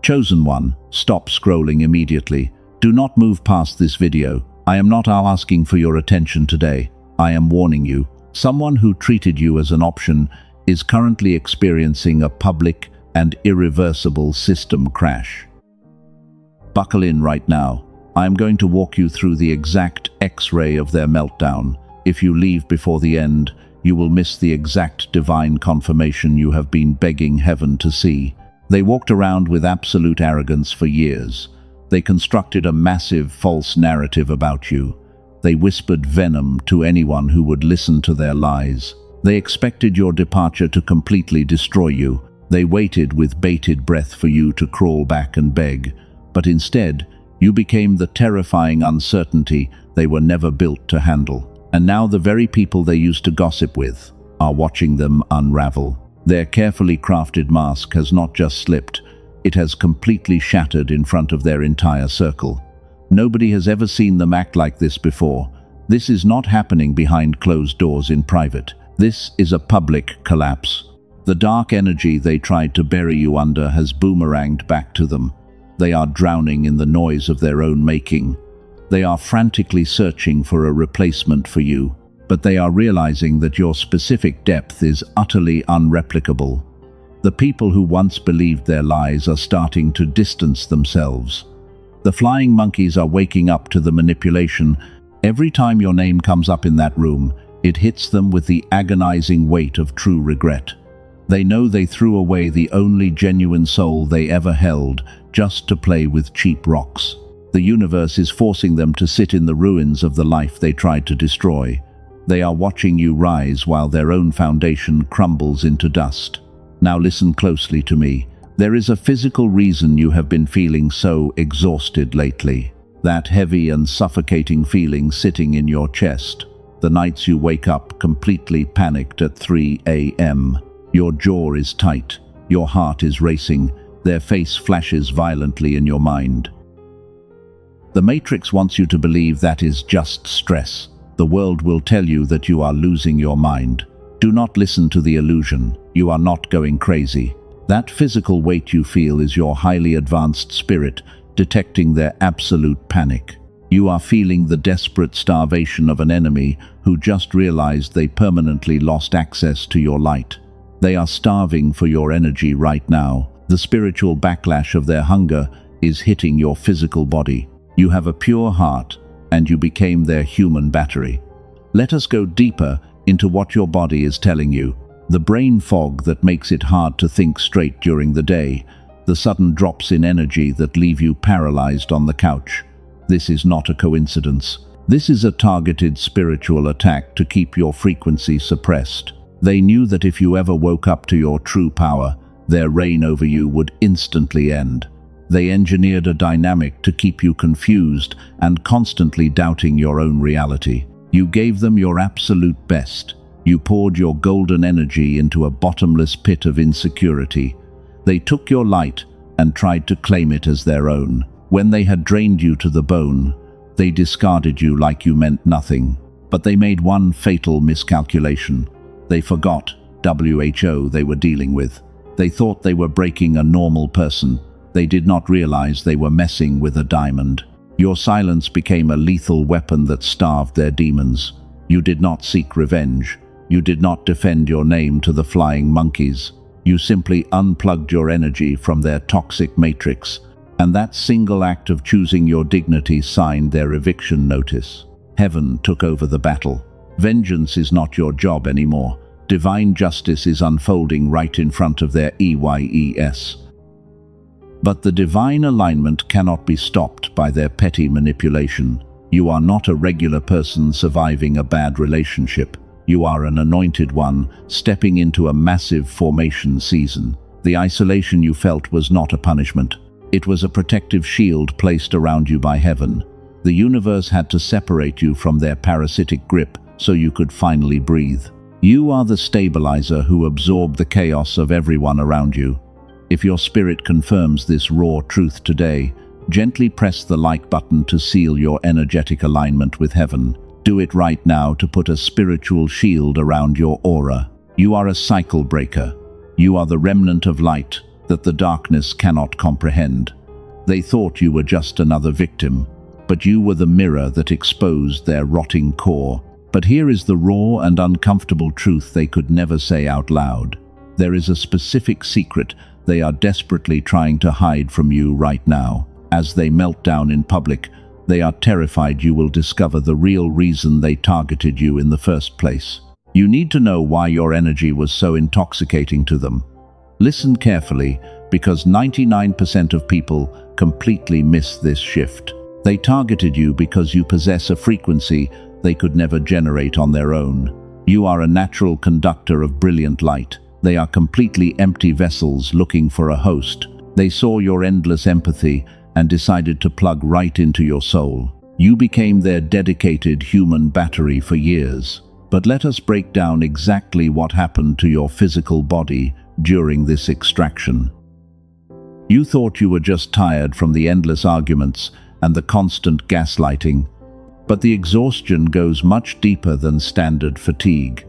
Chosen one, stop scrolling immediately. Do not move past this video. I am not asking for your attention today. I am warning you. Someone who treated you as an option is currently experiencing a public and irreversible system crash. Buckle in right now. I am going to walk you through the exact X-ray of their meltdown. If you leave before the end, you will miss the exact divine confirmation you have been begging heaven to see. They walked around with absolute arrogance for years. They constructed a massive false narrative about you. They whispered venom to anyone who would listen to their lies. They expected your departure to completely destroy you. They waited with bated breath for you to crawl back and beg. But instead, you became the terrifying uncertainty they were never built to handle. And now the very people they used to gossip with are watching them unravel. Their carefully crafted mask has not just slipped, it has completely shattered in front of their entire circle. Nobody has ever seen them act like this before. This is not happening behind closed doors in private. This is a public collapse. The dark energy they tried to bury you under has boomeranged back to them. They are drowning in the noise of their own making. They are frantically searching for a replacement for you, but they are realizing that your specific depth is utterly unreplicable. The people who once believed their lies are starting to distance themselves. The flying monkeys are waking up to the manipulation. Every time your name comes up in that room, it hits them with the agonizing weight of true regret. They know they threw away the only genuine soul they ever held just to play with cheap rocks. The universe is forcing them to sit in the ruins of the life they tried to destroy. They are watching you rise while their own foundation crumbles into dust. Now listen closely to me. There is a physical reason you have been feeling so exhausted lately. That heavy and suffocating feeling sitting in your chest. The nights you wake up completely panicked at 3 a.m. Your jaw is tight. Your heart is racing. Their face flashes violently in your mind. The Matrix wants you to believe that is just stress. The world will tell you that you are losing your mind. Do not listen to the illusion. You are not going crazy. That physical weight you feel is your highly advanced spirit detecting their absolute panic. You are feeling the desperate starvation of an enemy who just realized they permanently lost access to your light. They are starving for your energy right now. The spiritual backlash of their hunger is hitting your physical body. You have a pure heart, and you became their human battery. Let us go deeper into what your body is telling you. The brain fog that makes it hard to think straight during the day. The sudden drops in energy that leave you paralyzed on the couch. This is not a coincidence. This is a targeted spiritual attack to keep your frequency suppressed. They knew that if you ever woke up to your true power, their reign over you would instantly end. They engineered a dynamic to keep you confused and constantly doubting your own reality. You gave them your absolute best. You poured your golden energy into a bottomless pit of insecurity. They took your light and tried to claim it as their own. When they had drained you to the bone, they discarded you like you meant nothing. But they made one fatal miscalculation. They forgot WHO they were dealing with. They thought they were breaking a normal person. They did not realize they were messing with a diamond. Your silence became a lethal weapon that starved their demons. You did not seek revenge. You did not defend your name to the flying monkeys. You simply unplugged your energy from their toxic matrix, and that single act of choosing your dignity signed their eviction notice. Heaven took over the battle. Vengeance is not your job anymore. Divine justice is unfolding right in front of their EYES. But the divine alignment cannot be stopped by their petty manipulation. You are not a regular person surviving a bad relationship. You are an anointed one, stepping into a massive formation season. The isolation you felt was not a punishment. It was a protective shield placed around you by heaven. The universe had to separate you from their parasitic grip so you could finally breathe. You are the stabilizer who absorbed the chaos of everyone around you. If your spirit confirms this raw truth today, gently press the like button to seal your energetic alignment with heaven. Do it right now to put a spiritual shield around your aura. You are a cycle breaker. You are the remnant of light that the darkness cannot comprehend. They thought you were just another victim, but you were the mirror that exposed their rotting core. But here is the raw and uncomfortable truth they could never say out loud. There is a specific secret they are desperately trying to hide from you right now. As they melt down in public, they are terrified you will discover the real reason they targeted you in the first place. You need to know why your energy was so intoxicating to them. Listen carefully, because 99% of people completely miss this shift. They targeted you because you possess a frequency they could never generate on their own. You are a natural conductor of brilliant light. They are completely empty vessels looking for a host. They saw your endless empathy and decided to plug right into your soul. You became their dedicated human battery for years. But let us break down exactly what happened to your physical body during this extraction. You thought you were just tired from the endless arguments and the constant gaslighting, but the exhaustion goes much deeper than standard fatigue.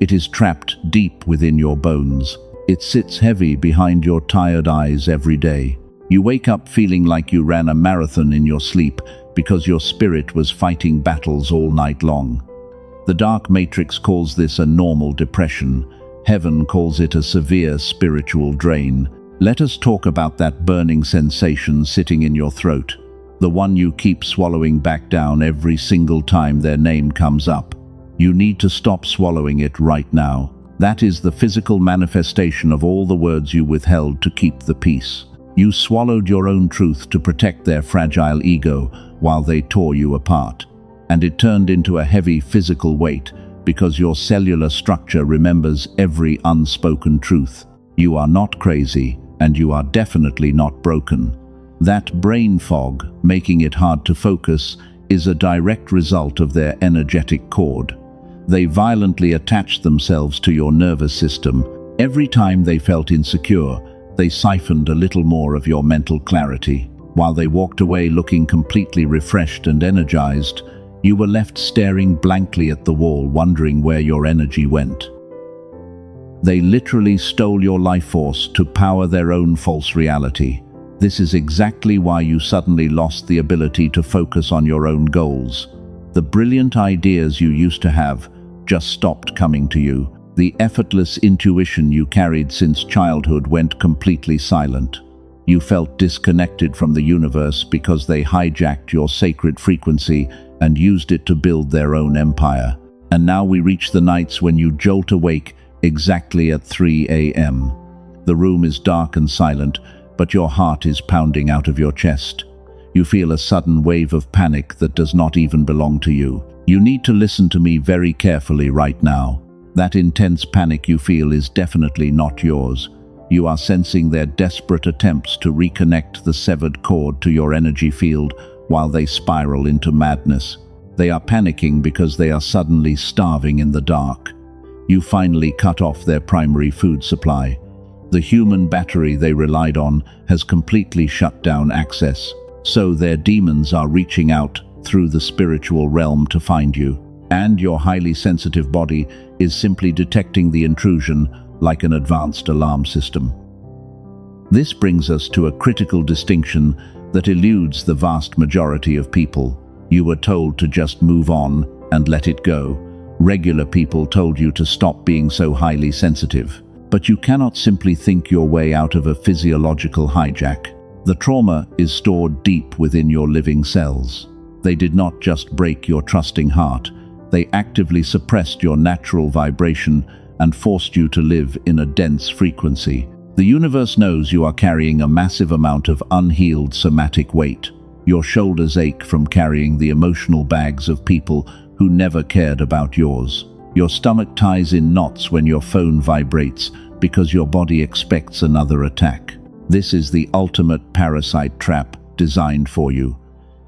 It is trapped deep within your bones. It sits heavy behind your tired eyes every day. You wake up feeling like you ran a marathon in your sleep because your spirit was fighting battles all night long. The dark matrix calls this a normal depression. Heaven calls it a severe spiritual drain. Let us talk about that burning sensation sitting in your throat, the one you keep swallowing back down every single time their name comes up. You need to stop swallowing it right now. That is the physical manifestation of all the words you withheld to keep the peace. You swallowed your own truth to protect their fragile ego while they tore you apart. And it turned into a heavy physical weight because your cellular structure remembers every unspoken truth. You are not crazy, and you are definitely not broken. That brain fog, making it hard to focus, is a direct result of their energetic cord. They violently attached themselves to your nervous system. Every time they felt insecure, they siphoned a little more of your mental clarity. While they walked away looking completely refreshed and energized, you were left staring blankly at the wall, wondering where your energy went. They literally stole your life force to power their own false reality. This is exactly why you suddenly lost the ability to focus on your own goals. The brilliant ideas you used to have just stopped coming to you. The effortless intuition you carried since childhood went completely silent. You felt disconnected from the universe because they hijacked your sacred frequency and used it to build their own empire. And now we reach the nights when you jolt awake exactly at 3 a.m. The room is dark and silent, but your heart is pounding out of your chest. You feel a sudden wave of panic that does not even belong to you. You need to listen to me very carefully right now. That intense panic you feel is definitely not yours. You are sensing their desperate attempts to reconnect the severed cord to your energy field while they spiral into madness. They are panicking because they are suddenly starving in the dark. You finally cut off their primary food supply. The human battery they relied on has completely shut down access, so their demons are reaching out through the spiritual realm to find you. And your highly sensitive body is simply detecting the intrusion like an advanced alarm system. This brings us to a critical distinction that eludes the vast majority of people. You were told to just move on and let it go. Regular people told you to stop being so highly sensitive. But you cannot simply think your way out of a physiological hijack. The trauma is stored deep within your living cells. They did not just break your trusting heart. They actively suppressed your natural vibration and forced you to live in a dense frequency. The universe knows you are carrying a massive amount of unhealed somatic weight. Your shoulders ache from carrying the emotional bags of people who never cared about yours. Your stomach ties in knots when your phone vibrates because your body expects another attack. This is the ultimate parasite trap designed for you.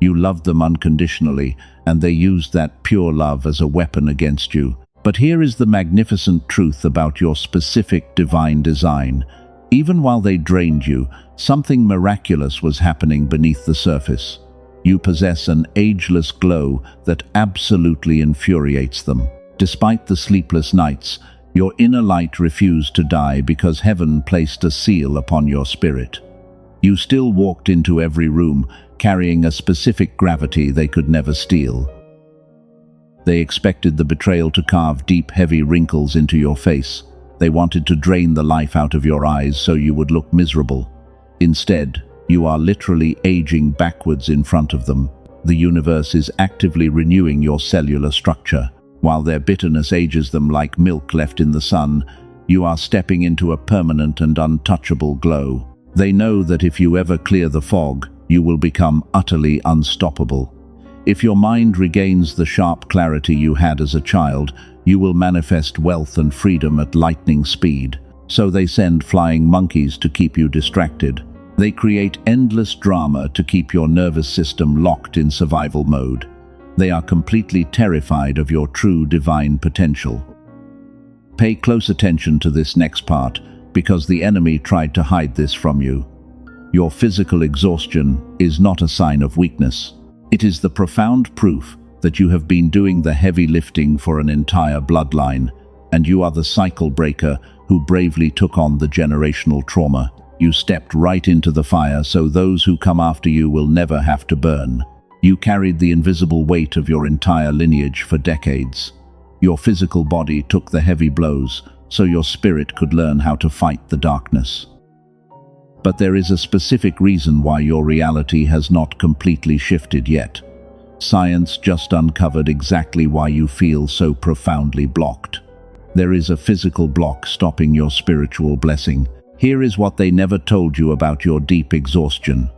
You loved them unconditionally, and they used that pure love as a weapon against you. But here is the magnificent truth about your specific divine design. Even while they drained you, something miraculous was happening beneath the surface. You possess an ageless glow that absolutely infuriates them. Despite the sleepless nights, Your inner light refused to die because heaven placed a seal upon your spirit. You still walked into every room, carrying a specific gravity they could never steal. They expected the betrayal to carve deep, heavy wrinkles into your face. They wanted to drain the life out of your eyes so you would look miserable. Instead, you are literally aging backwards in front of them. The universe is actively renewing your cellular structure. While their bitterness ages them like milk left in the sun, you are stepping into a permanent and untouchable glow. They know that if you ever clear the fog, you will become utterly unstoppable. If your mind regains the sharp clarity you had as a child, you will manifest wealth and freedom at lightning speed. So they send flying monkeys to keep you distracted. They create endless drama to keep your nervous system locked in survival mode. They are completely terrified of your true divine potential. Pay close attention to this next part, because the enemy tried to hide this from you. Your physical exhaustion is not a sign of weakness. It is the profound proof that you have been doing the heavy lifting for an entire bloodline, and you are the cycle breaker who bravely took on the generational trauma. You stepped right into the fire so those who come after you will never have to burn. You carried the invisible weight of your entire lineage for decades. Your physical body took the heavy blows so your spirit could learn how to fight the darkness. But there is a specific reason why your reality has not completely shifted yet. Science just uncovered exactly why you feel so profoundly blocked. There is a physical block stopping your spiritual blessing. Here is what they never told you about your deep exhaustion.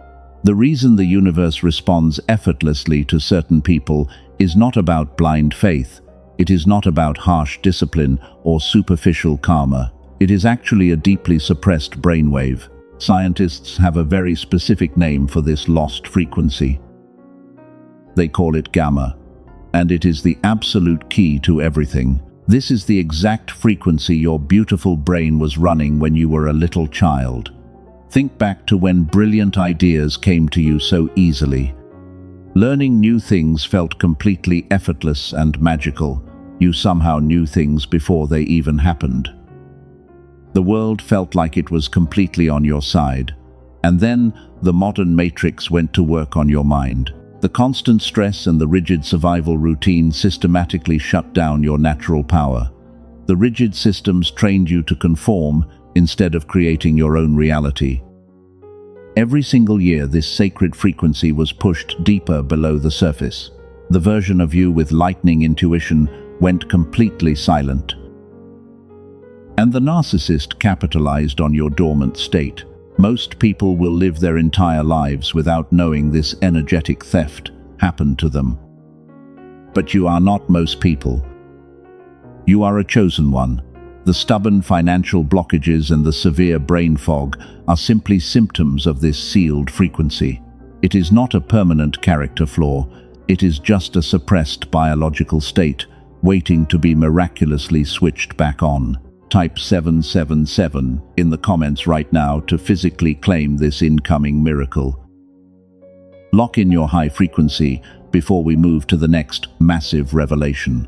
The reason the universe responds effortlessly to certain people is not about blind faith. It is not about harsh discipline or superficial karma. It is actually a deeply suppressed brainwave. Scientists have a very specific name for this lost frequency. They call it gamma, and it is the absolute key to everything. This is the exact frequency your beautiful brain was running when you were a little child. Think back to when brilliant ideas came to you so easily. Learning new things felt completely effortless and magical. You somehow knew things before they even happened. The world felt like it was completely on your side. And then the modern matrix went to work on your mind. The constant stress and the rigid survival routine systematically shut down your natural power. The rigid systems trained you to conform instead of creating your own reality. Every single year, this sacred frequency was pushed deeper below the surface. The version of you with lightning intuition went completely silent. And the narcissist capitalized on your dormant state. Most people will live their entire lives without knowing this energetic theft happened to them. But you are not most people. You are a chosen one. The stubborn financial blockages and the severe brain fog are simply symptoms of this sealed frequency. It is not a permanent character flaw. It is just a suppressed biological state, waiting to be miraculously switched back on. Type 777 in the comments right now to physically claim this incoming miracle. Lock in your high frequency before we move to the next massive revelation.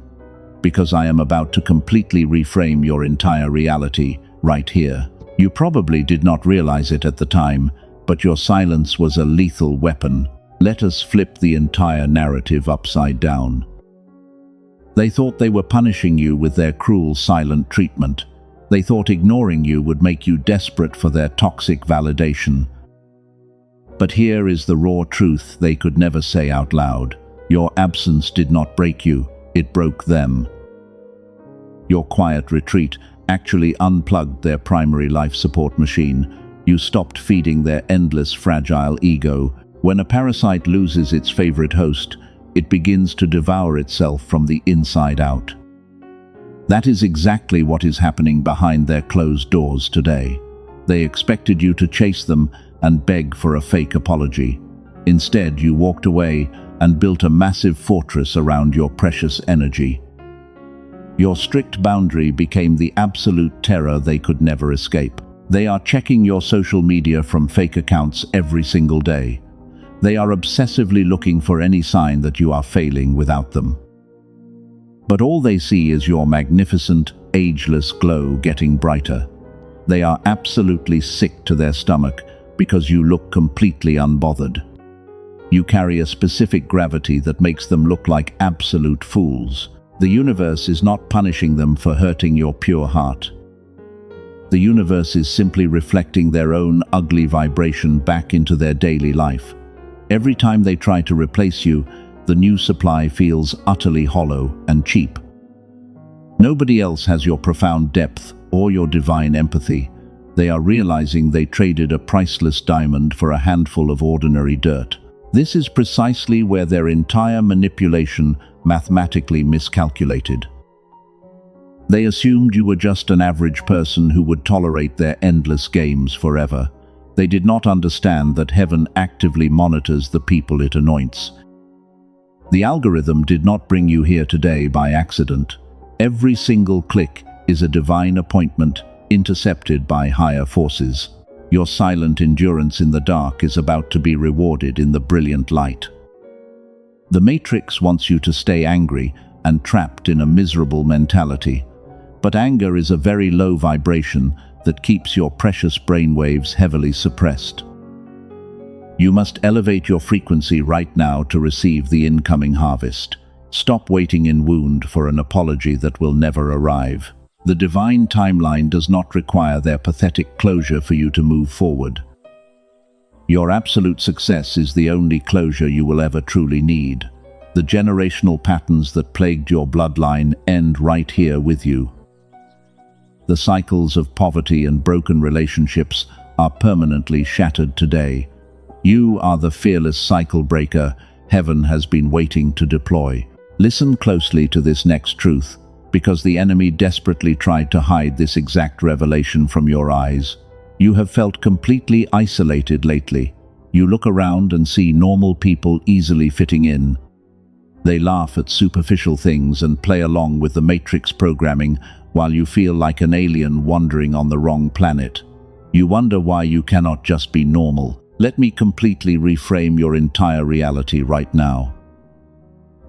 Because I am about to completely reframe your entire reality right here. You probably did not realize it at the time, but your silence was a lethal weapon. Let us flip the entire narrative upside down. They thought they were punishing you with their cruel silent treatment. They thought ignoring you would make you desperate for their toxic validation. But here is the raw truth they could never say out loud. Your absence did not break you, it broke them. Your quiet retreat actually unplugged their primary life support machine. You stopped feeding their endless fragile ego. When a parasite loses its favorite host, it begins to devour itself from the inside out. That is exactly what is happening behind their closed doors today. They expected you to chase them and beg for a fake apology. Instead, you walked away and built a massive fortress around your precious energy. Your strict boundary became the absolute terror they could never escape. They are checking your social media from fake accounts every single day. They are obsessively looking for any sign that you are failing without them. But all they see is your magnificent, ageless glow getting brighter. They are absolutely sick to their stomach because you look completely unbothered. You carry a specific gravity that makes them look like absolute fools. The universe is not punishing them for hurting your pure heart. The universe is simply reflecting their own ugly vibration back into their daily life. Every time they try to replace you, the new supply feels utterly hollow and cheap. Nobody else has your profound depth or your divine empathy. They are realizing they traded a priceless diamond for a handful of ordinary dirt. This is precisely where their entire manipulation mathematically miscalculated. They assumed you were just an average person who would tolerate their endless games forever. They did not understand that heaven actively monitors the people it anoints. The algorithm did not bring you here today by accident. Every single click is a divine appointment intercepted by higher forces. Your silent endurance in the dark is about to be rewarded in the brilliant light. The Matrix wants you to stay angry and trapped in a miserable mentality. But anger is a very low vibration that keeps your precious brainwaves heavily suppressed. You must elevate your frequency right now to receive the incoming harvest. Stop waiting in wound for an apology that will never arrive. The divine timeline does not require their pathetic closure for you to move forward. Your absolute success is the only closure you will ever truly need. The generational patterns that plagued your bloodline end right here with you. The cycles of poverty and broken relationships are permanently shattered today. You are the fearless cycle breaker heaven has been waiting to deploy. Listen closely to this next truth, because the enemy desperately tried to hide this exact revelation from your eyes. You have felt completely isolated lately. You look around and see normal people easily fitting in. They laugh at superficial things and play along with the Matrix programming while you feel like an alien wandering on the wrong planet. You wonder why you cannot just be normal. Let me completely reframe your entire reality right now.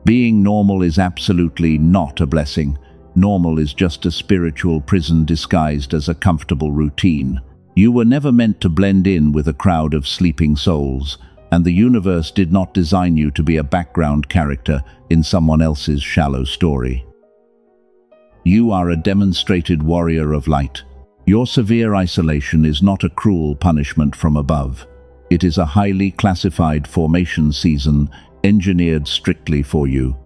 Being normal is absolutely not a blessing. Normal is just a spiritual prison disguised as a comfortable routine. You were never meant to blend in with a crowd of sleeping souls, and the universe did not design you to be a background character in someone else's shallow story. You are a demonstrated warrior of light. Your severe isolation is not a cruel punishment from above. It is a highly classified formation season engineered strictly for you.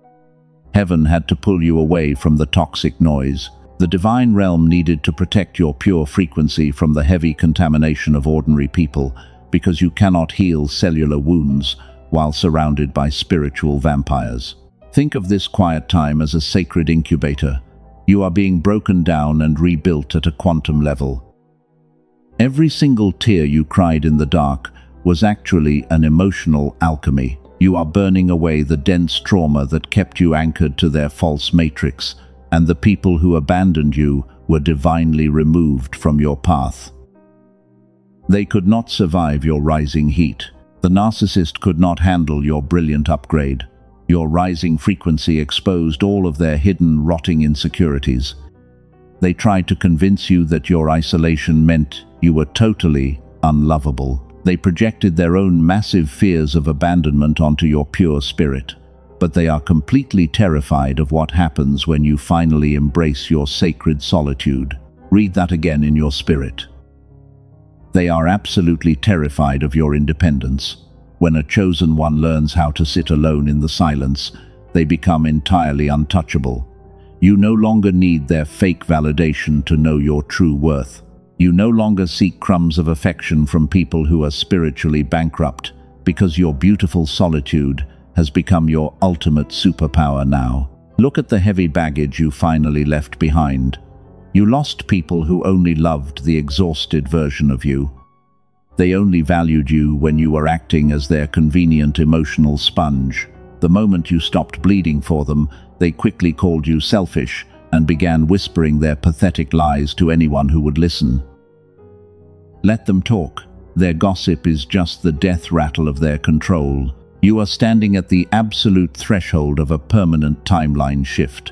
Heaven had to pull you away from the toxic noise. The divine realm needed to protect your pure frequency from the heavy contamination of ordinary people, because you cannot heal cellular wounds while surrounded by spiritual vampires. Think of this quiet time as a sacred incubator. You are being broken down and rebuilt at a quantum level. Every single tear you cried in the dark was actually an emotional alchemy. You are burning away the dense trauma that kept you anchored to their false matrix, and the people who abandoned you were divinely removed from your path. They could not survive your rising heat. The narcissist could not handle your brilliant upgrade. Your rising frequency exposed all of their hidden, rotting insecurities. They tried to convince you that your isolation meant you were totally unlovable. They projected their own massive fears of abandonment onto your pure spirit. But they are completely terrified of what happens when you finally embrace your sacred solitude. Read that again in your spirit. They are absolutely terrified of your independence. When a chosen one learns how to sit alone in the silence, they become entirely untouchable. You no longer need their fake validation to know your true worth. You no longer seek crumbs of affection from people who are spiritually bankrupt, because your beautiful solitude has become your ultimate superpower now. Look at the heavy baggage you finally left behind. You lost people who only loved the exhausted version of you. They only valued you when you were acting as their convenient emotional sponge. The moment you stopped bleeding for them, they quickly called you selfish and began whispering their pathetic lies to anyone who would listen. Let them talk. Their gossip is just the death rattle of their control. You are standing at the absolute threshold of a permanent timeline shift.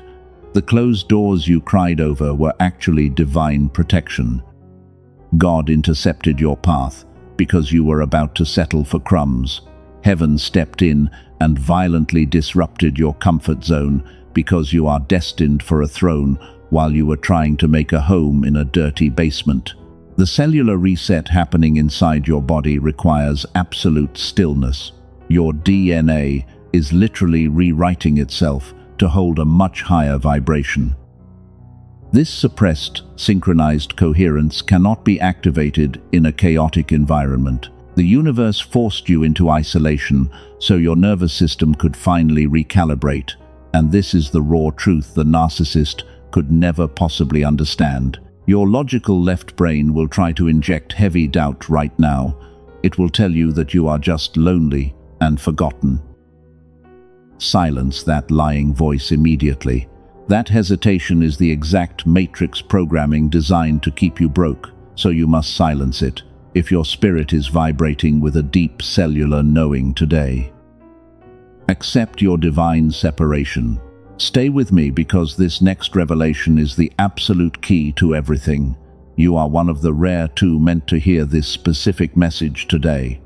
The closed doors you cried over were actually divine protection. God intercepted your path because you were about to settle for crumbs. Heaven stepped in and violently disrupted your comfort zone because you are destined for a throne while you were trying to make a home in a dirty basement. The cellular reset happening inside your body requires absolute stillness. Your DNA is literally rewriting itself to hold a much higher vibration. This suppressed, synchronized coherence cannot be activated in a chaotic environment. The universe forced you into isolation so your nervous system could finally recalibrate, and this is the raw truth the narcissist could never possibly understand. Your logical left brain will try to inject heavy doubt right now. It will tell you that you are just lonely and forgotten. Silence that lying voice immediately. That hesitation is the exact matrix programming designed to keep you broke, so you must silence it if your spirit is vibrating with a deep cellular knowing today. Accept your divine separation. Stay with me because this next revelation is the absolute key to everything. You are one of the rare two meant to hear this specific message today.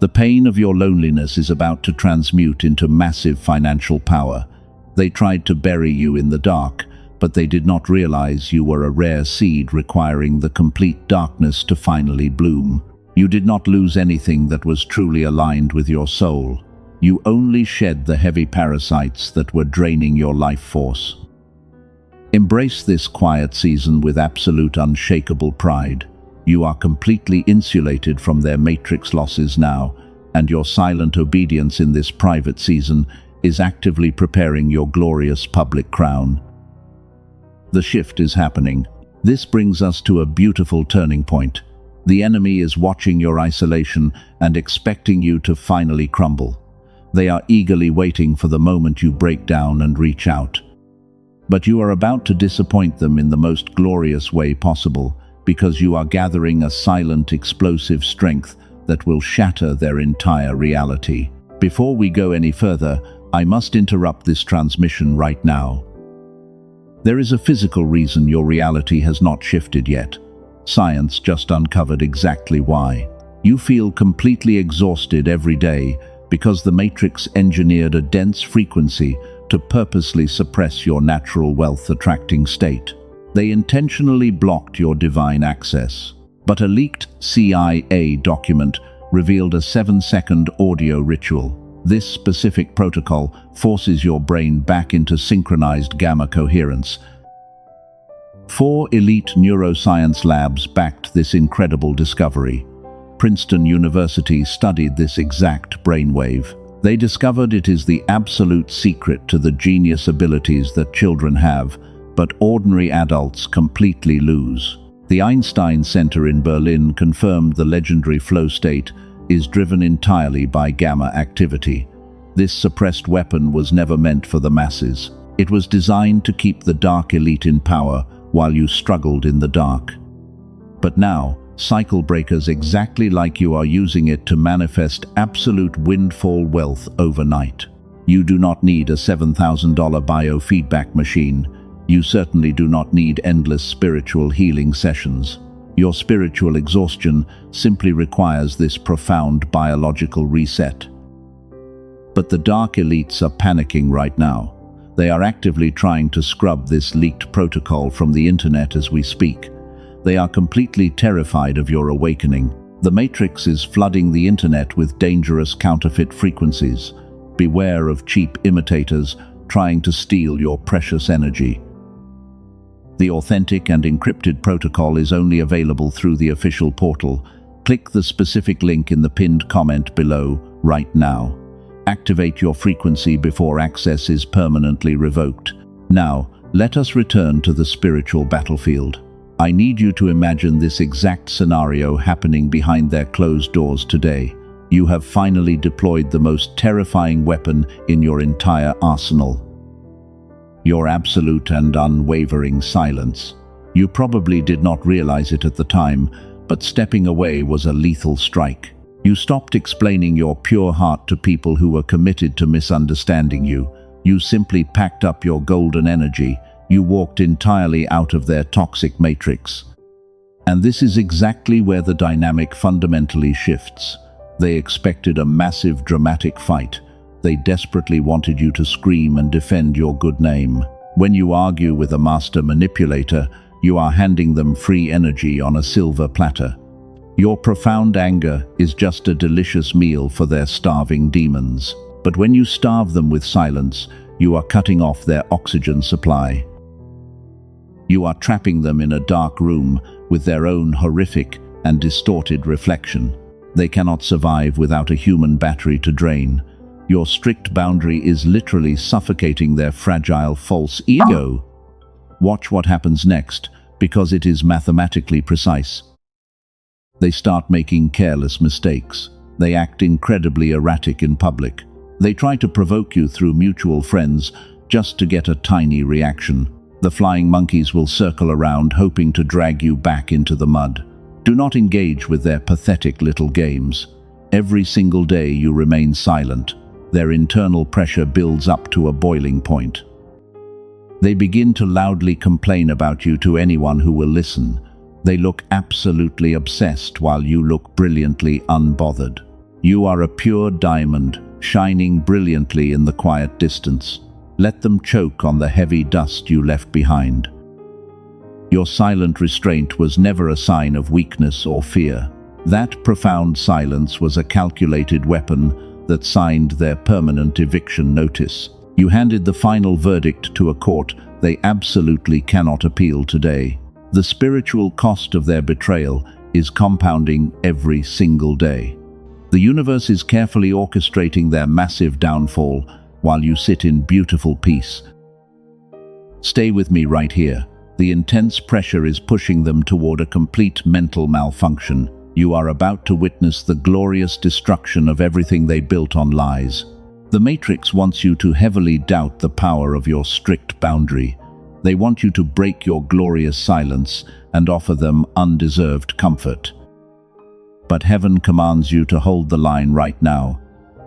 The pain of your loneliness is about to transmute into massive financial power. They tried to bury you in the dark, but they did not realize you were a rare seed requiring the complete darkness to finally bloom. You did not lose anything that was truly aligned with your soul. You only shed the heavy parasites that were draining your life force. Embrace this quiet season with absolute unshakable pride. You are completely insulated from their matrix losses now, and your silent obedience in this private season is actively preparing your glorious public crown. The shift is happening. This brings us to a beautiful turning point. The enemy is watching your isolation and expecting you to finally crumble. They are eagerly waiting for the moment you break down and reach out. But you are about to disappoint them in the most glorious way possible, because you are gathering a silent, explosive strength that will shatter their entire reality. Before we go any further, I must interrupt this transmission right now. There is a physical reason your reality has not shifted yet. Science just uncovered exactly why. You feel completely exhausted every day because the Matrix engineered a dense frequency to purposely suppress your natural wealth-attracting state. They intentionally blocked your divine access. But a leaked CIA document revealed a 7-second audio ritual. This specific protocol forces your brain back into synchronized gamma coherence. 4 elite neuroscience labs backed this incredible discovery. Princeton University studied this exact brainwave. They discovered it is the absolute secret to the genius abilities that children have, but ordinary adults completely lose. The Einstein Center in Berlin confirmed the legendary flow state is driven entirely by gamma activity. This suppressed weapon was never meant for the masses. It was designed to keep the dark elite in power while you struggled in the dark. But now, cycle breakers exactly like you are using it to manifest absolute windfall wealth overnight. You do not need a $7,000 biofeedback machine. You certainly do not need endless spiritual healing sessions. Your spiritual exhaustion simply requires this profound biological reset. But the dark elites are panicking right now. They are actively trying to scrub this leaked protocol from the internet as we speak. They are completely terrified of your awakening. The Matrix is flooding the internet with dangerous counterfeit frequencies. Beware of cheap imitators trying to steal your precious energy. The authentic and encrypted protocol is only available through the official portal. Click the specific link in the pinned comment below right now. Activate your frequency before access is permanently revoked. Now, let us return to the spiritual battlefield. I need you to imagine this exact scenario happening behind their closed doors today. You have finally deployed the most terrifying weapon in your entire arsenal. Your absolute and unwavering silence. You probably did not realize it at the time, but stepping away was a lethal strike. You stopped explaining your pure heart to people who were committed to misunderstanding you. You simply packed up your golden energy. You walked entirely out of their toxic matrix. And this is exactly where the dynamic fundamentally shifts. They expected a massive, dramatic fight. They desperately wanted you to scream and defend your good name. When you argue with a master manipulator, you are handing them free energy on a silver platter. Your profound anger is just a delicious meal for their starving demons. But when you starve them with silence, you are cutting off their oxygen supply. You are trapping them in a dark room with their own horrific and distorted reflection. They cannot survive without a human battery to drain. Your strict boundary is literally suffocating their fragile false ego. Watch what happens next, because it is mathematically precise. They start making careless mistakes. They act incredibly erratic in public. They try to provoke you through mutual friends just to get a tiny reaction. The flying monkeys will circle around, hoping to drag you back into the mud. Do not engage with their pathetic little games. Every single day you remain silent. Their internal pressure builds up to a boiling point. They begin to loudly complain about you to anyone who will listen. They look absolutely obsessed while you look brilliantly unbothered. You are a pure diamond, shining brilliantly in the quiet distance. Let them choke on the heavy dust you left behind. Your silent restraint was never a sign of weakness or fear. That profound silence was a calculated weapon that signed their permanent eviction notice. You handed the final verdict to a court they absolutely cannot appeal today. The spiritual cost of their betrayal is compounding every single day. The universe is carefully orchestrating their massive downfall while you sit in beautiful peace. Stay with me right here. The intense pressure is pushing them toward a complete mental malfunction. You are about to witness the glorious destruction of everything they built on lies. The Matrix wants you to heavily doubt the power of your strict boundary. They want you to break your glorious silence and offer them undeserved comfort. But heaven commands you to hold the line right now.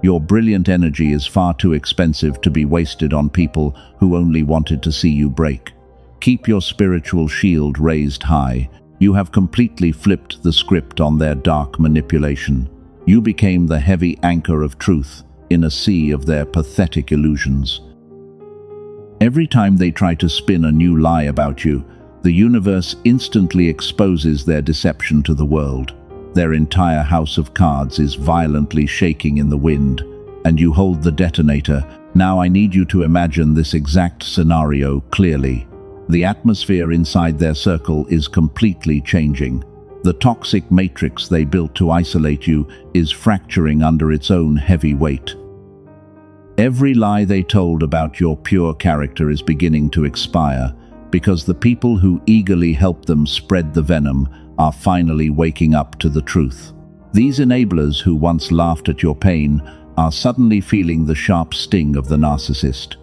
Your brilliant energy is far too expensive to be wasted on people who only wanted to see you break. Keep your spiritual shield raised high. You have completely flipped the script on their dark manipulation. You became the heavy anchor of truth in a sea of their pathetic illusions. Every time they try to spin a new lie about you, the universe instantly exposes their deception to the world. Their entire house of cards is violently shaking in the wind, and you hold the detonator. Now I need you to imagine this exact scenario clearly. The atmosphere inside their circle is completely changing. The toxic matrix they built to isolate you is fracturing under its own heavy weight. Every lie they told about your pure character is beginning to expire, because the people who eagerly helped them spread the venom are finally waking up to the truth. These enablers who once laughed at your pain are suddenly feeling the sharp sting of the narcissist.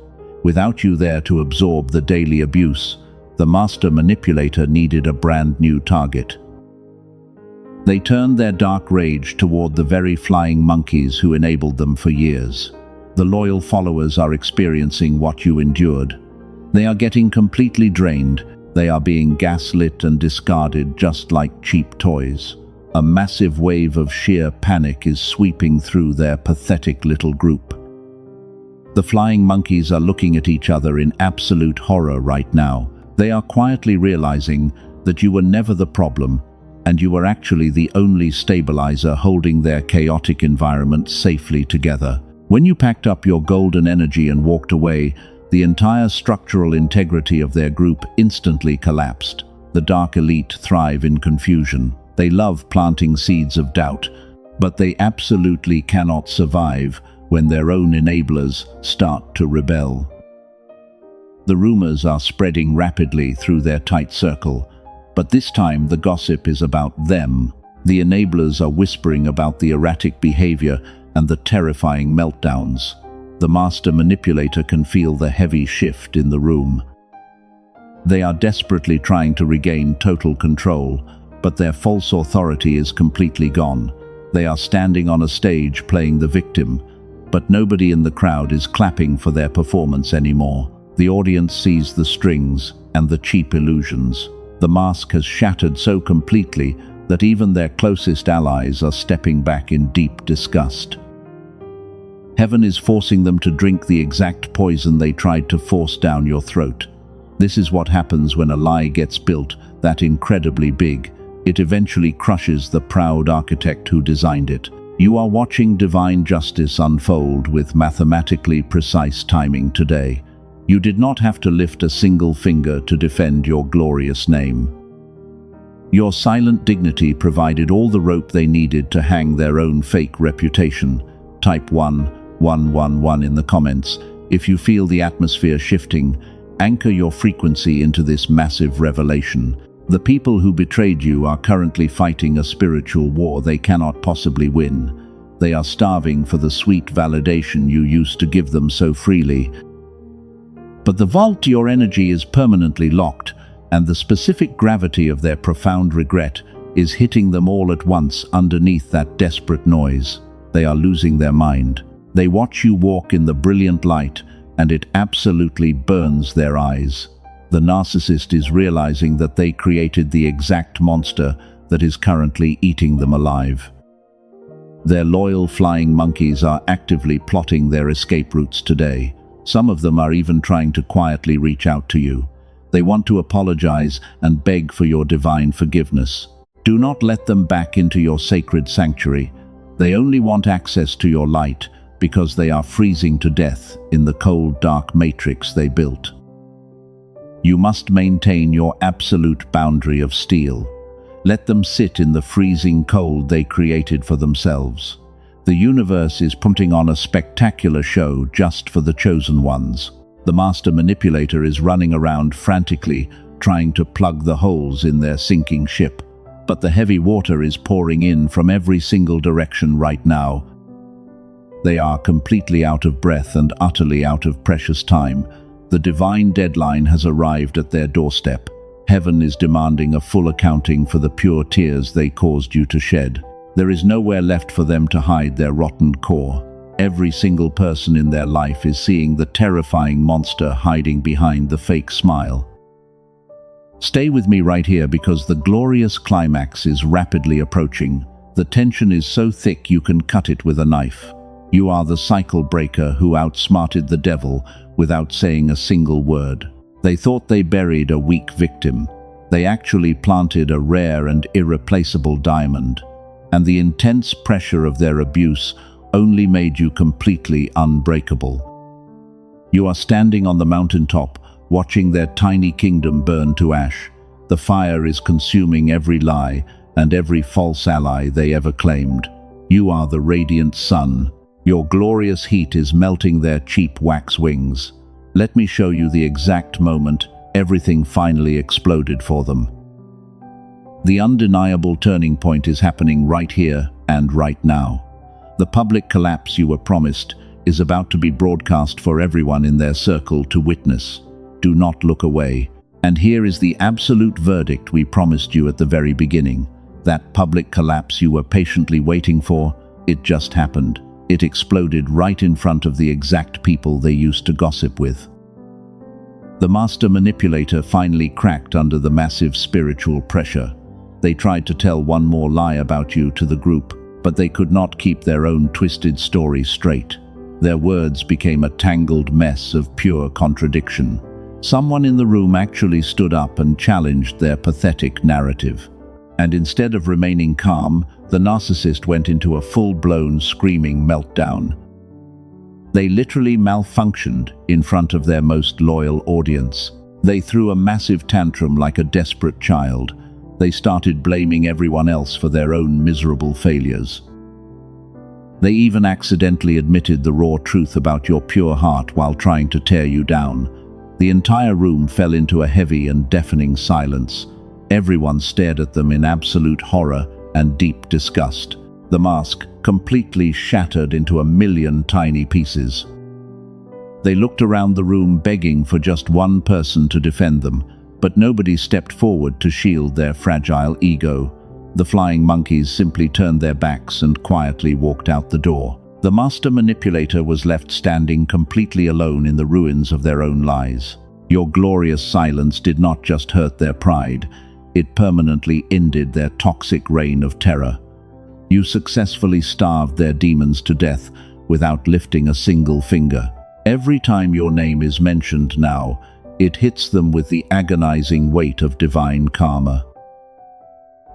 Without you there to absorb the daily abuse, the master manipulator needed a brand new target. They turned their dark rage toward the very flying monkeys who enabled them for years. The loyal followers are experiencing what you endured. They are getting completely drained. They are being gaslit and discarded just like cheap toys. A massive wave of sheer panic is sweeping through their pathetic little group. The flying monkeys are looking at each other in absolute horror right now. They are quietly realizing that you were never the problem, and you were actually the only stabilizer holding their chaotic environment safely together. When you packed up your golden energy and walked away, the entire structural integrity of their group instantly collapsed. The dark elite thrive in confusion. They love planting seeds of doubt, but they absolutely cannot survive when their own enablers start to rebel. The rumors are spreading rapidly through their tight circle, but this time the gossip is about them. The enablers are whispering about the erratic behavior and the terrifying meltdowns. The master manipulator can feel the heavy shift in the room. They are desperately trying to regain total control, but their false authority is completely gone. They are standing on a stage playing the victim, But nobody in the crowd is clapping for their performance anymore. The audience sees the strings and the cheap illusions. The mask has shattered so completely that even their closest allies are stepping back in deep disgust. Heaven is forcing them to drink the exact poison they tried to force down your throat. This is what happens when a lie gets built that incredibly big. It eventually crushes the proud architect who designed it. You are watching divine justice unfold with mathematically precise timing today. You did not have to lift a single finger to defend your glorious name. Your silent dignity provided all the rope they needed to hang their own fake reputation. Type 1111 in the comments if you feel the atmosphere shifting. Anchor your frequency into this massive revelation. The people who betrayed you are currently fighting a spiritual war they cannot possibly win. They are starving for the sweet validation you used to give them so freely. But the vault to your energy is permanently locked, and the specific gravity of their profound regret is hitting them all at once underneath that desperate noise. They are losing their mind. They watch you walk in the brilliant light, and it absolutely burns their eyes. The narcissist is realizing that they created the exact monster that is currently eating them alive. Their loyal flying monkeys are actively plotting their escape routes today. Some of them are even trying to quietly reach out to you. They want to apologize and beg for your divine forgiveness. Do not let them back into your sacred sanctuary. They only want access to your light because they are freezing to death in the cold, dark matrix they built. You must maintain your absolute boundary of steel. Let them sit in the freezing cold they created for themselves. The universe is putting on a spectacular show just for the chosen ones. The master manipulator is running around frantically, trying to plug the holes in their sinking ship. But the heavy water is pouring in from every single direction right now. They are completely out of breath and utterly out of precious time. The divine deadline has arrived at their doorstep. Heaven is demanding a full accounting for the pure tears they caused you to shed. There is nowhere left for them to hide their rotten core. Every single person in their life is seeing the terrifying monster hiding behind the fake smile. Stay with me right here because the glorious climax is rapidly approaching. The tension is so thick you can cut it with a knife. You are the cycle breaker who outsmarted the devil without saying a single word. They thought they buried a weak victim. They actually planted a rare and irreplaceable diamond. And the intense pressure of their abuse only made you completely unbreakable. You are standing on the mountaintop, watching their tiny kingdom burn to ash. The fire is consuming every lie and every false ally they ever claimed. You are the radiant sun. Your glorious heat is melting their cheap wax wings. Let me show you the exact moment everything finally exploded for them. The undeniable turning point is happening right here and right now. The public collapse you were promised is about to be broadcast for everyone in their circle to witness. Do not look away. And here is the absolute verdict we promised you at the very beginning. That public collapse you were patiently waiting for, it just happened. It exploded right in front of the exact people they used to gossip with. The master manipulator finally cracked under the massive spiritual pressure. They tried to tell one more lie about you to the group, but they could not keep their own twisted story straight. Their words became a tangled mess of pure contradiction. Someone in the room actually stood up and challenged their pathetic narrative. And instead of remaining calm, the narcissist went into a full-blown screaming meltdown. They literally malfunctioned in front of their most loyal audience. They threw a massive tantrum like a desperate child. They started blaming everyone else for their own miserable failures. They even accidentally admitted the raw truth about your pure heart while trying to tear you down. The entire room fell into a heavy and deafening silence. Everyone stared at them in absolute horror and deep disgust. The mask completely shattered into a million tiny pieces. They looked around the room begging for just one person to defend them, but nobody stepped forward to shield their fragile ego. The flying monkeys simply turned their backs and quietly walked out the door. The master manipulator was left standing completely alone in the ruins of their own lies. Your glorious silence did not just hurt their pride, it permanently ended their toxic reign of terror. You successfully starved their demons to death without lifting a single finger. Every time your name is mentioned now, it hits them with the agonizing weight of divine karma.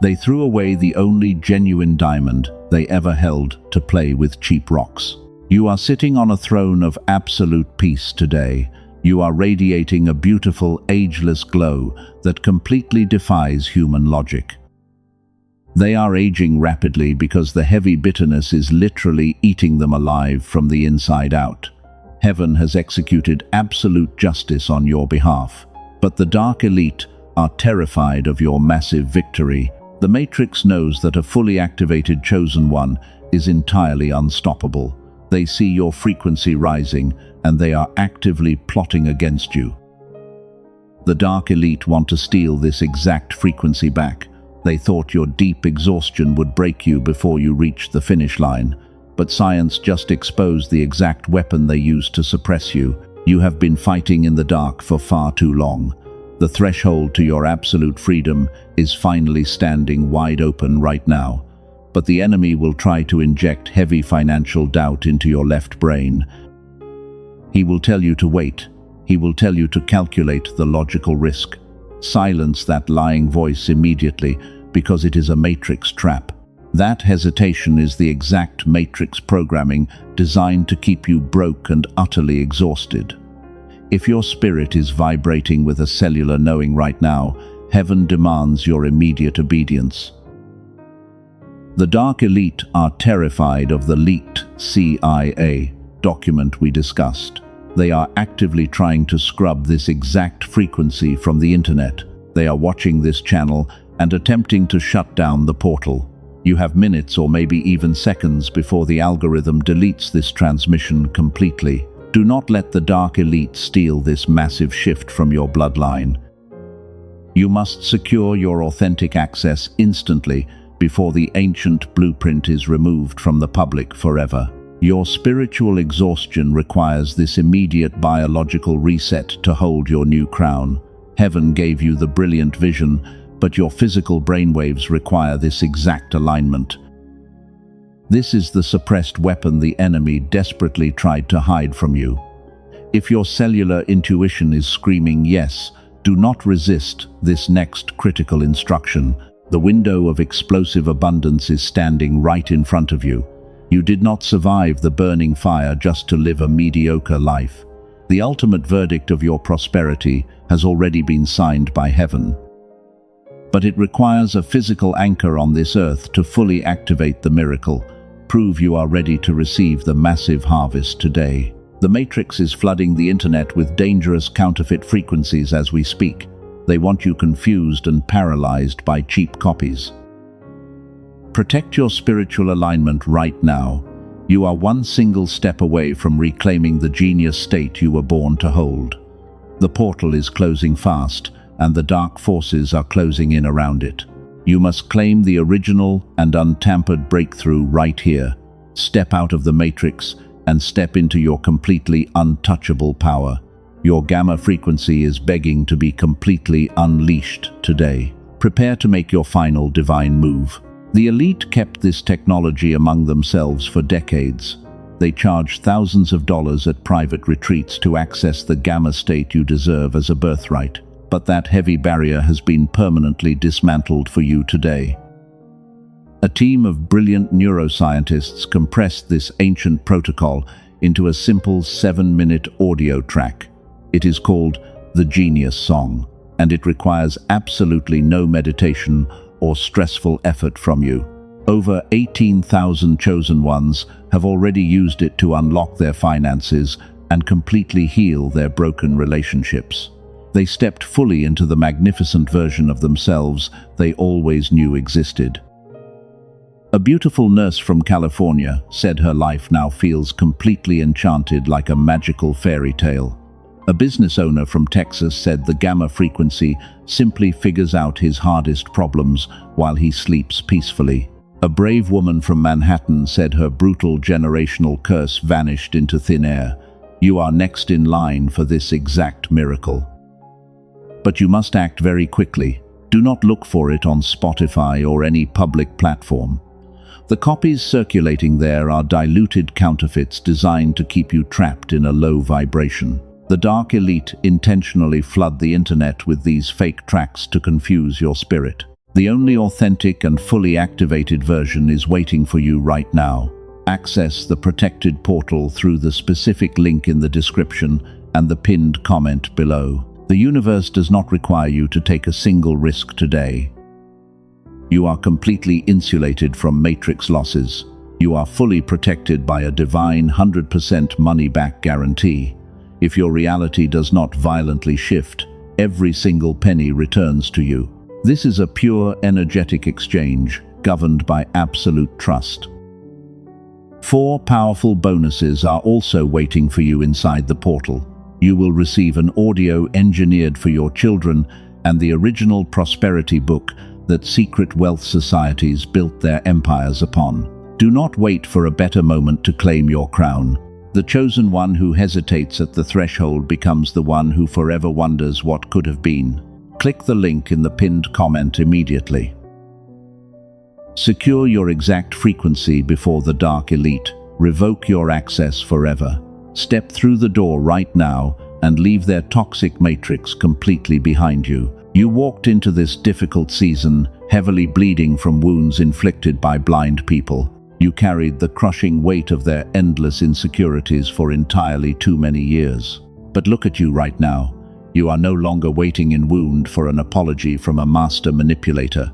They threw away the only genuine diamond they ever held to play with cheap rocks. You are sitting on a throne of absolute peace today. You are radiating a beautiful, ageless glow that completely defies human logic. They are aging rapidly because the heavy bitterness is literally eating them alive from the inside out. Heaven has executed absolute justice on your behalf, but the dark elite are terrified of your massive victory. The Matrix knows that a fully activated Chosen One is entirely unstoppable. They see your frequency rising, and they are actively plotting against you. The dark elite want to steal this exact frequency back. They thought your deep exhaustion would break you before you reached the finish line, but science just exposed the exact weapon they used to suppress you. You have been fighting in the dark for far too long. The threshold to your absolute freedom is finally standing wide open right now, but the enemy will try to inject heavy financial doubt into your left brain. He will tell you to wait. He will tell you to calculate the logical risk. Silence that lying voice immediately, because it is a matrix trap. That hesitation is the exact matrix programming designed to keep you broke and utterly exhausted. If your spirit is vibrating with a cellular knowing right now, heaven demands your immediate obedience. The dark elite are terrified of the leaked CIA document we discussed. They are actively trying to scrub this exact frequency from the internet. They are watching this channel and attempting to shut down the portal. You have minutes or maybe even seconds before the algorithm deletes this transmission completely. Do not let the dark elite steal this massive shift from your bloodline. You must secure your authentic access instantly before the ancient blueprint is removed from the public forever. Your spiritual exhaustion requires this immediate biological reset to hold your new crown. Heaven gave you the brilliant vision, but your physical brainwaves require this exact alignment. This is the suppressed weapon the enemy desperately tried to hide from you. If your cellular intuition is screaming yes, do not resist this next critical instruction. The window of explosive abundance is standing right in front of you. You did not survive the burning fire just to live a mediocre life. The ultimate verdict of your prosperity has already been signed by heaven. But it requires a physical anchor on this earth to fully activate the miracle. Prove you are ready to receive the massive harvest today. The Matrix is flooding the internet with dangerous counterfeit frequencies as we speak. They want you confused and paralyzed by cheap copies. Protect your spiritual alignment right now. You are one single step away from reclaiming the genius state you were born to hold. The portal is closing fast, and the dark forces are closing in around it. You must claim the original and untampered breakthrough right here. Step out of the matrix and step into your completely untouchable power. Your gamma frequency is begging to be completely unleashed today. Prepare to make your final divine move. The elite kept this technology among themselves for decades. They charged thousands of dollars at private retreats to access the gamma state you deserve as a birthright. But that heavy barrier has been permanently dismantled for you today. A team of brilliant neuroscientists compressed this ancient protocol into a simple 7-minute audio track. It is called the Genius Song, and it requires absolutely no meditation or stressful effort from you. Over 18,000 chosen ones have already used it to unlock their finances and completely heal their broken relationships. They stepped fully into the magnificent version of themselves they always knew existed. A beautiful nurse from California said her life now feels completely enchanted like a magical fairy tale. A business owner from Texas said the gamma frequency simply figures out his hardest problems while he sleeps peacefully. A brave woman from Manhattan said her brutal generational curse vanished into thin air. You are next in line for this exact miracle. But you must act very quickly. Do not look for it on Spotify or any public platform. The copies circulating there are diluted counterfeits designed to keep you trapped in a low vibration. The dark elite intentionally flood the internet with these fake tracks to confuse your spirit. The only authentic and fully activated version is waiting for you right now. Access the protected portal through the specific link in the description and the pinned comment below. The universe does not require you to take a single risk today. You are completely insulated from matrix losses. You are fully protected by a divine 100% money-back guarantee. If your reality does not violently shift, every single penny returns to you. This is a pure energetic exchange, governed by absolute trust. 4 powerful bonuses are also waiting for you inside the portal. You will receive an audio engineered for your children and the original prosperity book that secret wealth societies built their empires upon. Do not wait for a better moment to claim your crown. The chosen one who hesitates at the threshold becomes the one who forever wonders what could have been. Click the link in the pinned comment immediately. Secure your exact frequency before the dark elite. Revoke your access forever. Step through the door right now and leave their toxic matrix completely behind you. You walked into this difficult season, heavily bleeding from wounds inflicted by blind people. You carried the crushing weight of their endless insecurities for entirely too many years. But look at you right now. You are no longer waiting in wound for an apology from a master manipulator.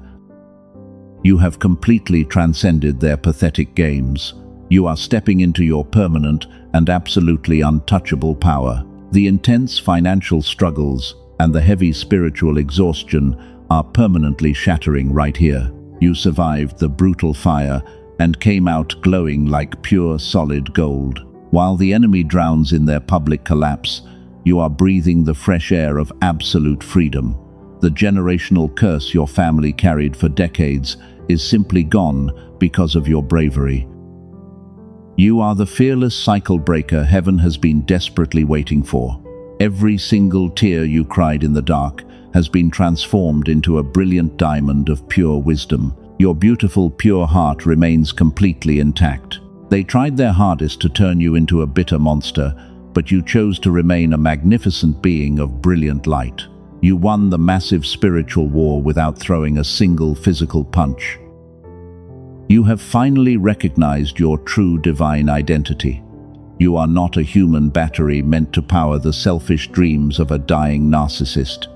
You have completely transcended their pathetic games. You are stepping into your permanent and absolutely untouchable power. The intense financial struggles and the heavy spiritual exhaustion are permanently shattering right here. You survived the brutal fire and came out glowing like pure solid gold. While the enemy drowns in their public collapse, you are breathing the fresh air of absolute freedom. The generational curse your family carried for decades is simply gone because of your bravery. You are the fearless cycle breaker heaven has been desperately waiting for. Every single tear you cried in the dark has been transformed into a brilliant diamond of pure wisdom. Your beautiful, pure heart remains completely intact. They tried their hardest to turn you into a bitter monster, but you chose to remain a magnificent being of brilliant light. You won the massive spiritual war without throwing a single physical punch. You have finally recognized your true divine identity. You are not a human battery meant to power the selfish dreams of a dying narcissist.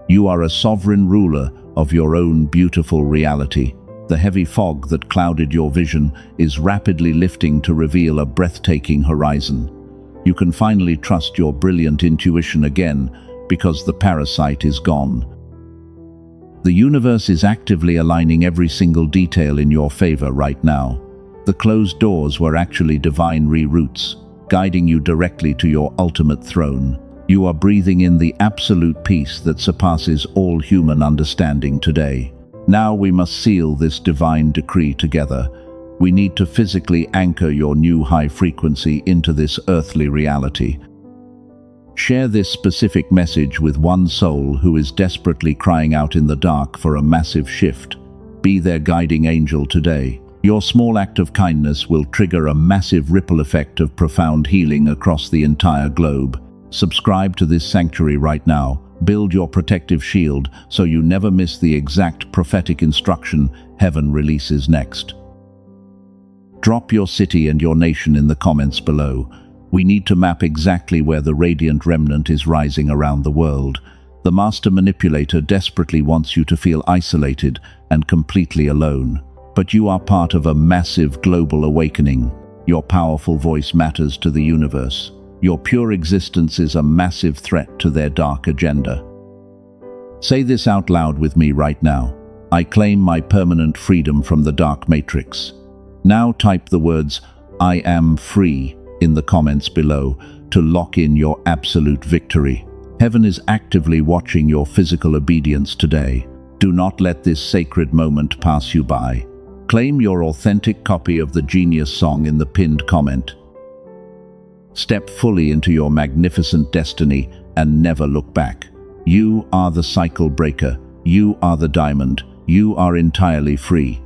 You are a sovereign ruler of your own beautiful reality. The heavy fog that clouded your vision is rapidly lifting to reveal a breathtaking horizon. You can finally trust your brilliant intuition again because the parasite is gone. The universe is actively aligning every single detail in your favor right now. The closed doors were actually divine reroutes, guiding you directly to your ultimate throne. You are breathing in the absolute peace that surpasses all human understanding today. Now we must seal this divine decree together. We need to physically anchor your new high frequency into this earthly reality. Share this specific message with one soul who is desperately crying out in the dark for a massive shift. Be their guiding angel today. Your small act of kindness will trigger a massive ripple effect of profound healing across the entire globe. Subscribe to this sanctuary right now. Build your protective shield so you never miss the exact prophetic instruction heaven releases next. Drop your city and your nation in the comments below. We need to map exactly where the radiant remnant is rising around the world. The master manipulator desperately wants you to feel isolated and completely alone. But you are part of a massive global awakening. Your powerful voice matters to the universe. Your pure existence is a massive threat to their dark agenda. Say this out loud with me right now. I claim my permanent freedom from the dark matrix. Now type the words, "I am free," in the comments below to lock in your absolute victory. Heaven is actively watching your physical obedience today. Do not let this sacred moment pass you by. Claim your authentic copy of the genius song in the pinned comment. Step fully into your magnificent destiny and never look back. You are the cycle breaker. You are the diamond. You are entirely free.